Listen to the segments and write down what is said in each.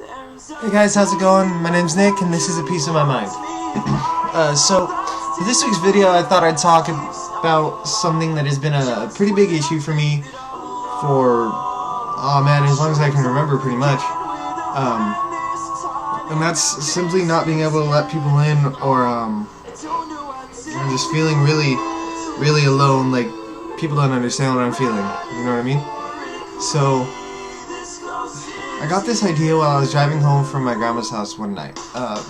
Hey guys, how's it going? My name's Nick, and this is A Piece of My Mind. So, for this week's video, I thought I'd talk about something that has been a pretty big issue for me for, oh man, as long as I can remember pretty much. And that's simply not being able to let people in, or just feeling really alone, like people don't understand what I'm feeling, you know what I mean? So, I got this idea while I was driving home from my grandma's house one night. I've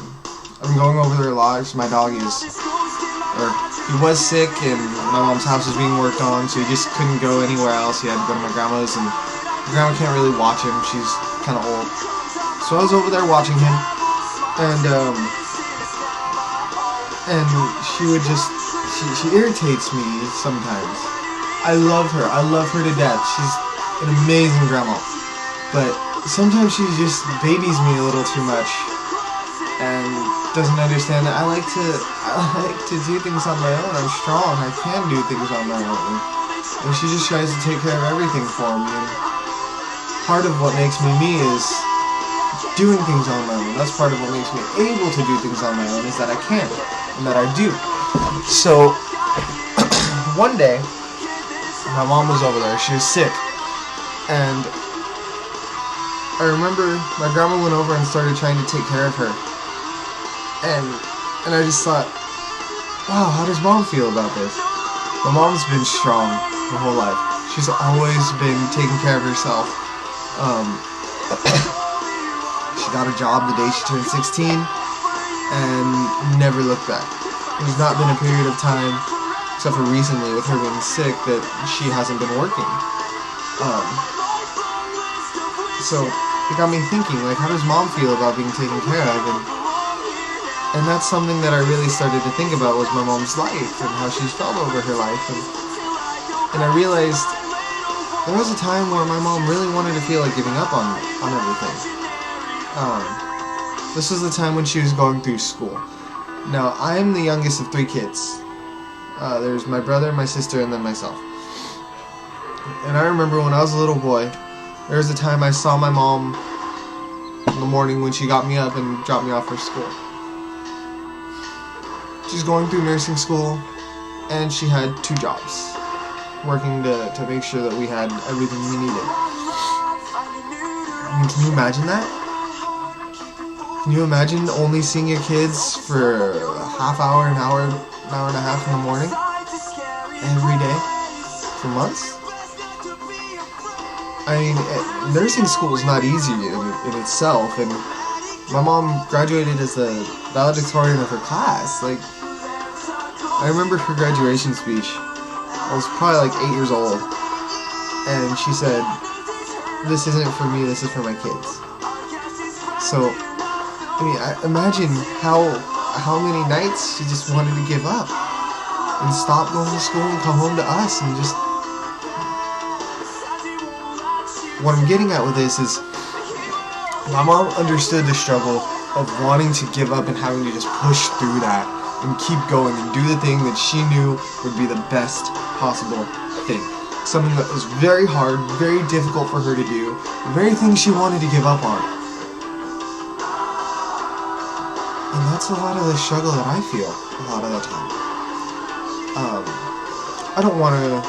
been going over there a lot. My dog he was sick, and my mom's house was being worked on, so he just couldn't go anywhere else. He had to go to my grandma's, and my grandma can't really watch him. She's kind of old. So I was over there watching him, and she would just, she irritates me sometimes. I love her to death. She's an amazing grandma, but sometimes she just babies me a little too much and doesn't understand that I like to do things on my own. I'm strong. I can do things on my own. And she just tries to take care of everything for me. And part of what makes me me is doing things on my own. That's part of what makes me able to do things on my own, is that I can and that I do. So one day my mom was over there. She was sick, and I remember my grandma went over and started trying to take care of her, and I just thought, wow, how does mom feel about this? My mom's been strong her whole life. She's always been taking care of herself. She got a job the day she turned 16 and never looked back. There's not been a period of time, except for recently with her being sick, that she hasn't been working. So it got me thinking, like, how does mom feel about being taken care of? And that's something that I really started to think about, was my mom's life and how she's felt over her life. And I realized there was a time where my mom really wanted to feel like giving up on everything. This was the time when she was going through school. Now, I am the youngest of 3 kids. There's my brother, my sister, and then myself. And I remember when I was a little boy, there was a time I saw my mom in the morning when she got me up and dropped me off for school. She's going through nursing school, and she had 2 jobs, working to make sure that we had everything we needed. I mean, can you imagine that? Can you imagine only seeing your kids for a half hour, an hour and a half in the morning, every day, for months? I mean, nursing school is not easy in itself, and my mom graduated as the valedictorian of her class. Like, I remember her graduation speech. I was probably like 8 years old, and she said, "This isn't for me, this is for my kids." So, I mean, imagine how many nights she just wanted to give up and stop going to school and come home to us and just... What I'm getting at with this is, my mom understood the struggle of wanting to give up and having to just push through that and keep going and do the thing that she knew would be the best possible thing. Something that was very hard, very difficult for her to do, the very thing she wanted to give up on. And that's a lot of the struggle that I feel a lot of the time. I don't want to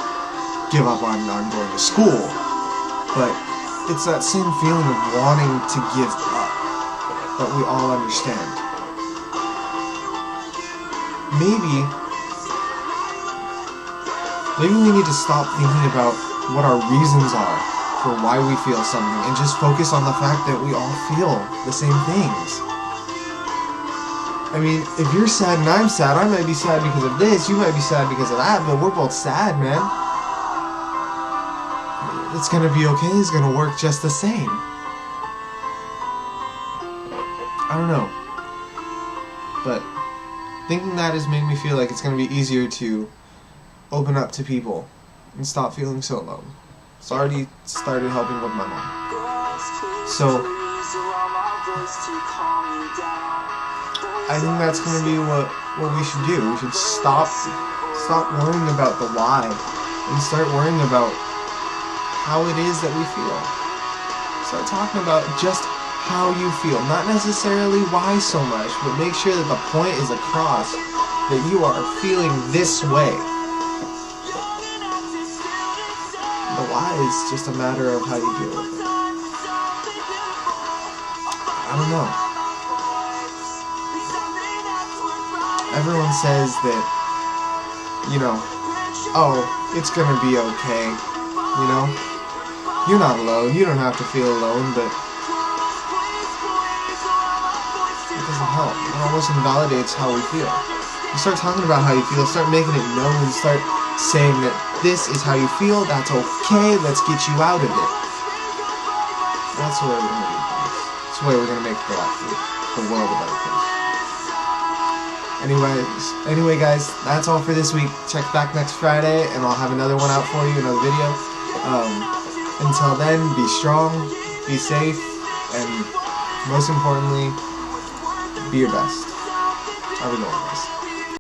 give up on going to school, but it's that same feeling of wanting to give up that we all understand. Maybe we need to stop thinking about what our reasons are for why we feel something and just focus on the fact that we all feel the same things. I mean, if you're sad and I'm sad, I might be sad because of this, you might be sad because of that, but we're both sad, man. It's gonna be okay, it's gonna work just the same. I don't know. But thinking that has made me feel like it's gonna be easier to open up to people and stop feeling so alone. It's already started helping with my mom. So I think that's gonna be what we should do. We should stop worrying about the why and start worrying about how it is that we feel. Start talking about just how you feel. Not necessarily why so much, but make sure that the point is across that you are feeling this way. The why is just a matter of how you deal with it. I don't know. Everyone says that, you know, oh, it's gonna be okay, you know? You're not alone, you don't have to feel alone, but it doesn't help. It almost invalidates how we feel. You start talking about how you feel, start making it known, start saying that this is how you feel, that's okay, let's get you out of it. That's the way we're gonna do things. That's the way we're gonna make the world a better place. Anyway guys, that's all for this week. Check back next Friday and I'll have another one out for you, another video. Until then, be strong, be safe, and most importantly, be your best. Have a good one, guys.